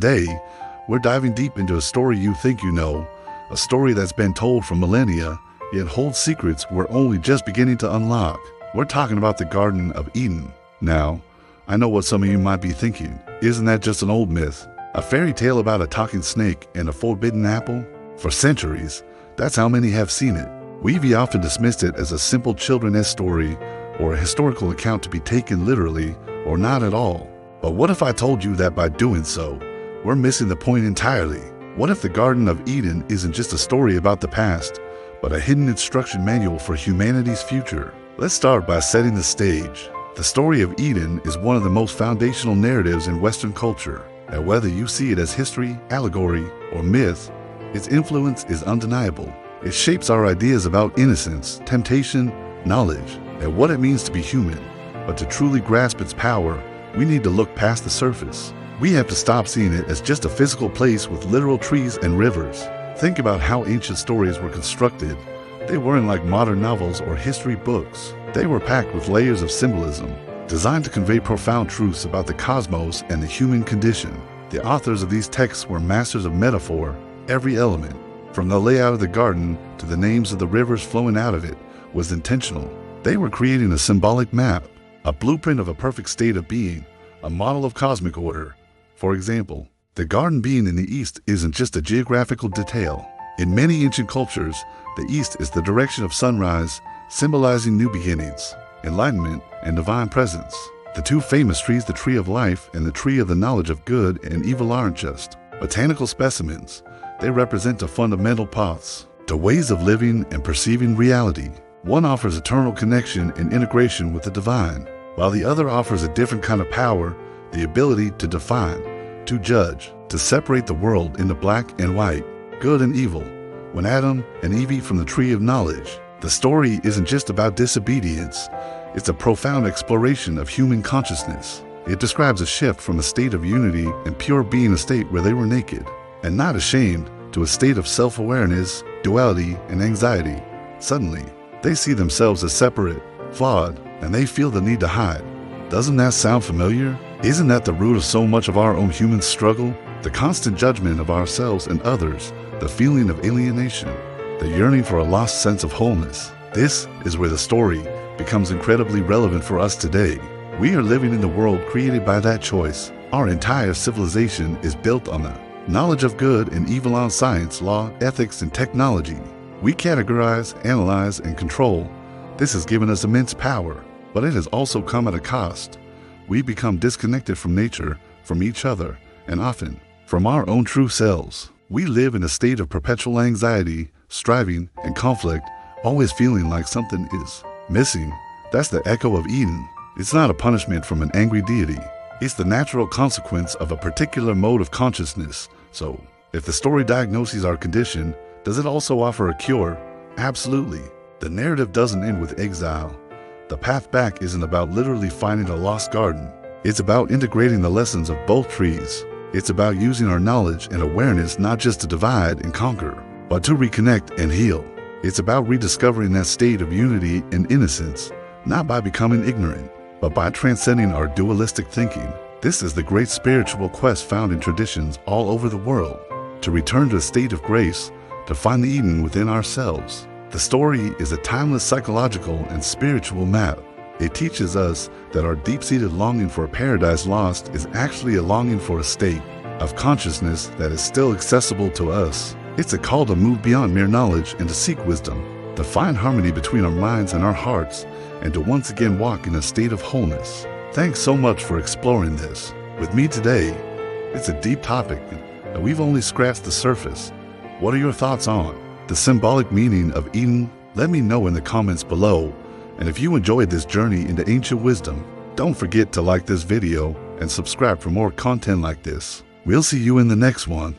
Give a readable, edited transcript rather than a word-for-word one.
Today, we're diving deep into a story you think you know, a story that's been told for millennia, yet holds secrets we're only just beginning to unlock. We're talking about the Garden of Eden. Now, I know what some of you might be thinking. Isn't that just an old myth? A fairy tale about a talking snake and a forbidden apple? For centuries, that's how many have seen it. We've often dismissed it as a simple children's story or a historical account to be taken literally or not at all. But what if I told you that by doing so, we're missing the point entirely? What if the Garden of Eden isn't just a story about the past, but a hidden instruction manual for humanity's future? Let's start by setting the stage. The story of Eden is one of the most foundational narratives in Western culture, and whether you see it as history, allegory, or myth, its influence is undeniable. It shapes our ideas about innocence, temptation, knowledge, and what it means to be human. But to truly grasp its power, we need to look past the surface. We have to stop seeing it as just a physical place with literal trees and rivers. Think about how ancient stories were constructed. They weren't like modern novels or history books. They were packed with layers of symbolism, designed to convey profound truths about the cosmos and the human condition. The authors of these texts were masters of metaphor. Every element, from the layout of the garden to the names of the rivers flowing out of it, was intentional. They were creating a symbolic map, a blueprint of a perfect state of being, a model of cosmic order. For example, the garden being in the east isn't just a geographical detail. In many ancient cultures, the east is the direction of sunrise, symbolizing new beginnings, enlightenment, and divine presence. The two famous trees, the tree of life and the tree of the knowledge of good and evil, aren't just botanical specimens. They represent a fundamental paths, to ways of living and perceiving reality. One offers eternal connection and integration with the divine, while the other offers a different kind of power, the ability to define, to judge, to separate the world into black and white, good and evil. When Adam and Eve eat from the tree of knowledge, the story isn't just about disobedience, it's a profound exploration of human consciousness. It describes a shift from a state of unity and pure being, a state where they were naked and not ashamed, to a state of self-awareness, duality, and anxiety. Suddenly, they see themselves as separate, flawed, and they feel the need to hide. Doesn't that sound familiar? Isn't that the root of so much of our own human struggle? The constant judgment of ourselves and others, the feeling of alienation, the yearning for a lost sense of wholeness. This is where the story becomes incredibly relevant for us today. We are living in the world created by that choice. Our entire civilization is built on the knowledge of good and evil, on science, law, ethics, and technology. We categorize, analyze, and control. This has given us immense power, but it has also come at a cost. We become disconnected from nature, from each other, and often from our own true selves. We live in a state of perpetual anxiety, striving, and conflict, always feeling like something is missing. That's the echo of Eden. It's not a punishment from an angry deity. It's the natural consequence of a particular mode of consciousness. So, if the story diagnoses our condition, does it also offer a cure? Absolutely. The narrative doesn't end with exile. The path back isn't about literally finding a lost garden. It's about integrating the lessons of both trees. It's about using our knowledge and awareness not just to divide and conquer, but to reconnect and heal. It's about rediscovering that state of unity and innocence, not by becoming ignorant, but by transcending our dualistic thinking. This is the great spiritual quest found in traditions all over the world, to return to a state of grace, to find the Eden within ourselves. The story is a timeless psychological and spiritual map. It teaches us that our deep-seated longing for a paradise lost is actually a longing for a state of consciousness that is still accessible to us. It's a call to move beyond mere knowledge and to seek wisdom, to find harmony between our minds and our hearts, and to once again walk in a state of wholeness. Thanks so much for exploring this with me today. It's a deep topic, and we've only scratched the surface. What are your thoughts on the symbolic meaning of Eden? Let me know in the comments below. And if you enjoyed this journey into ancient wisdom, don't forget to like this video and subscribe for more content like this. We'll see you in the next one.